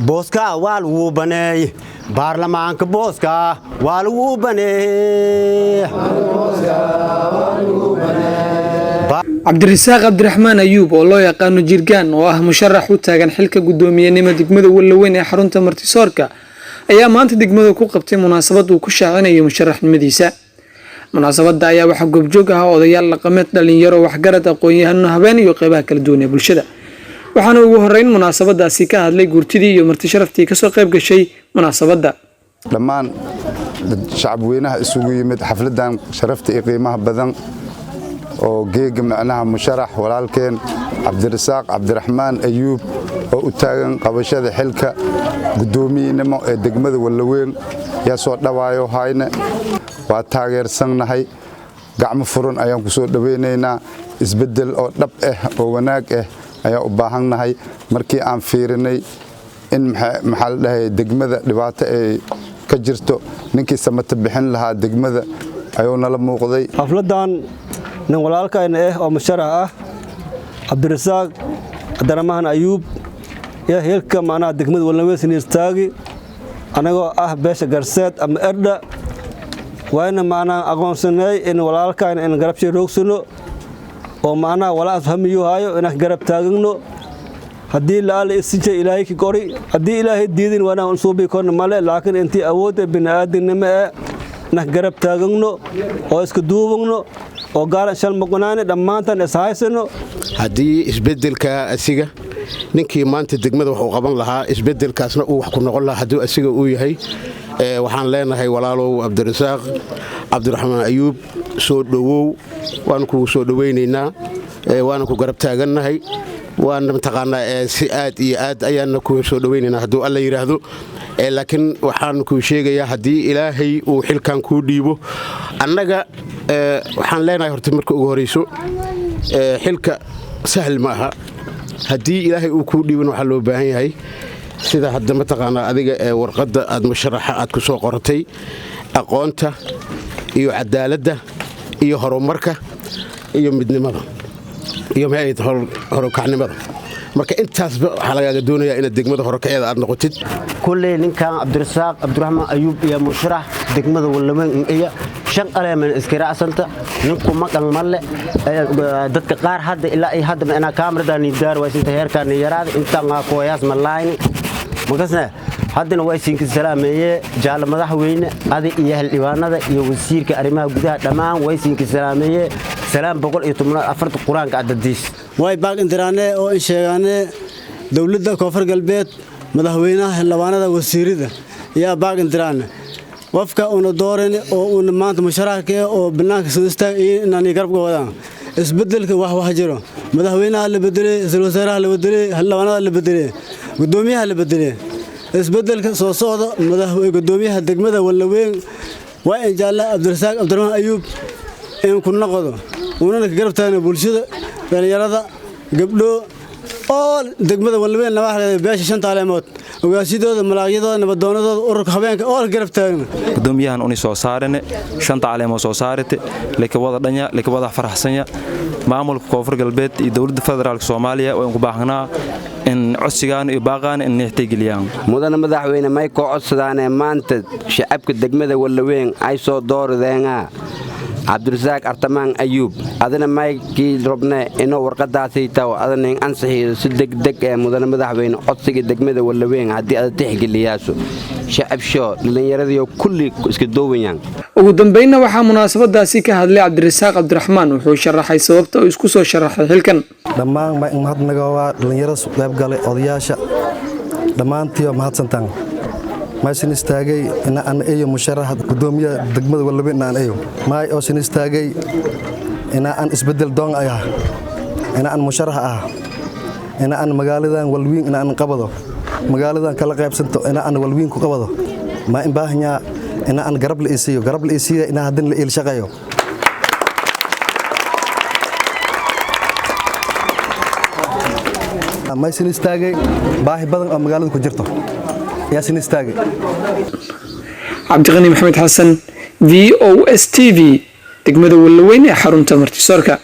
booska waa lagu baneey baarlamaanka booska waa lagu baneey cabdirasaaq cabdiraxmaan ayuub oo loo yaqaano jirgaan oo ah musharax u taagan xilka gudoomiyenimo degmada Wallaweyn ee xarunta Martisoorka ayaa maanta degmada ku qabtay munaasabad uu ku shaacinayo musharaxnimadiisa. munaasabada ayaa waxa goobjoog ah odayaal dhaqameed dhalinyaro waxgarad aqoon-yahano habeen iyo qaybaha kala duwan ee bulshada. waxaana ugu horeyn munaasabadaasi ka hadlay gurtidii iyo marti sharaftii ka soo qayb gashay munaasabada. dhammaan shacabweynaha isugu yimid xafladan sharafta iyo qiimaha badan oo geega macnaha musharax walaalkeen cabdirasaaq cabdiraxmaan ayuub oo u taagan qabashada xilka gudoomiyenimo ee degmada Wallaweyn yaa soo dhawaayo hayna waa taageersanahay gacmo furan ayaan ku soo dhaweynaynaa isbedel oo dhab ah oo wanaag ah ayaa u baahannahay markii aan fiirinay in maxal dhahay degmada dhibaato ay ka jirto ninkii samata bixin lahaa degmada ayuu nala muuqday. xafladan nin walaalkayna oo musharax ah cabdirasaaq cabdiraxmaan ayuub yaa heelka macnaha degmada Wallaweyn istaagi anagoo ah beesha garseed ama erda waana macnaha aqoonsanay in walaalkayna in garabshay roogsano oo macnaha walaas hamiyo hayo in garab taagno haddii la isjay ilaahay ki qori haddii ilaahay diidin wana aan soo biikon male laakiin intii awoodda bini'aadanimo ee garab taagno oo iska duubno oo gaaran shal maqnaane dhamaantan is haysano haddii isbedelka asiga ninkii maanta degmada wax uu qaban lahaa isbedelkaasna uu wax ku noqon lahaa haddii asiga uu yahay waxaan leenahay walaalow cabdirasaaq cabdiraxmaan ayuub soo dhawow waan ku soo dhaweynaynaa waan ku garab taagannahay waan mataqaanaa si aad iyo aad ayaan ku soo dhaweynaynaa hadduu alla yiraahdo laakiin waxaan ku sheegayaa haddii ilaahay uu xilkan ku dhiibo annaga waxaan leenahay horta marka ugu horeyso xilka sahal ma aha haddii ilaahay uu ku dhiibin waxa loo baahan yahay sida hadda mataqaanaa adiga warqadda aad musharaxa aad ku soo qoratay aqoonta iyo cadaaladda iyo horumarka iyo midnimada iyo horokacnimada marka intaasba waxaa lagaaga doonayaa inaad degmada horokacyeeda aad noqotid. kulley ninkan cabdirasaaq cabdiraxmaan ayuub iyo musharax degmada Wallaweyn iyo shan qaleeman iskiraasanta ninku maqan malle dadka qaar hadda ilaa ay hadda ina kaamiradan nidaar waysinta heerkan yaraada inta ma kooyas malayn magasna haddana way siinka salaameeyay jaal madaxweyne adi iyo xildhibaanada iyo wasiirka arrimaha gudaha dhamaan way siinka salaameeyay salaam 114 quraanka adadiis way baaq intiraane oo in sheegaane dawladda koonfur galbeed madaxweynaha xildhibaanada wasiirada yaa baaq intiraane qofka uu dooran oo uu maanta musharaxka oo banaanka soo istaagay inaan garab ka wadaan isbedelka wax jiro madaxweynaha la bedelay isla wasaaraha la bedelay xildhibaanada la bedelay gudoomiyaha la bedelay isbedelka soo socda madaxweynaha gudoomiyaha degmada Wallaweyn waa in jaala cabdirasaaq cabdiraxmaan ayuub in ku noqdo una garab taagna bulshada dhalinyarada gabdho oo degmada Wallaweyn la waxay beesha shanta caleemood ogaasidooda malaaqyadooda nabadoonadooda ururka habeenka oo garab taagna gudoomiyahan uni soo saarane shanta caleemood soo saarite leka wada dhanya leka wada faraxsanya maamulka koonfur galbeed iyo dawladda federaalka Soomaaliya oo ku baahnaa in codsigaan iyo baaqaan in nixtigeliyaan mudana madaxweyne may ko codsadaan maanta shacabka degmada Wallaweyn ay soo dooradeenga cabdirasaaq cabdiraxmaan ayuub adana maykii robne inoo warqadaasay taw adana ansixiyo si degdeg ee mudana madaxweyne codsiga degmada Wallaweyn haddii aad tixgeliyaaso shacabsho dhalinyarada kulli iska doowayaan. ugu dambeynna waxaa munaasabadaasi ka hadlay cabdirasaaq cabdiraxmaan wuxuu sharaxay sababta uu isku soo sharaxay xilkan. dhammaan mahadnaga waa dhalinyarada qayb galay odayaasha dhammaantii mahadsantaan maashin istaagay in aan eeyo musharax gudoomiyaha degmada Wallaweyn aan eeyo maay oo sin istaagay in aan isbedel doon ayaa in aan musharax ah in aan magaaladan Wallaweyn in aan qabado magaaladan kala qaybsanto in aan Wallaweyn ku qabado ma in baahnya in aan garab la isiyo in hadan la il shaqeeyo maashin istaagay baahi badan oo magaalada ku jirto ياسين استاغي عبد الغني محمد حسن VOS TV دegmada Wallaweyn ee xarunta Martisoorka.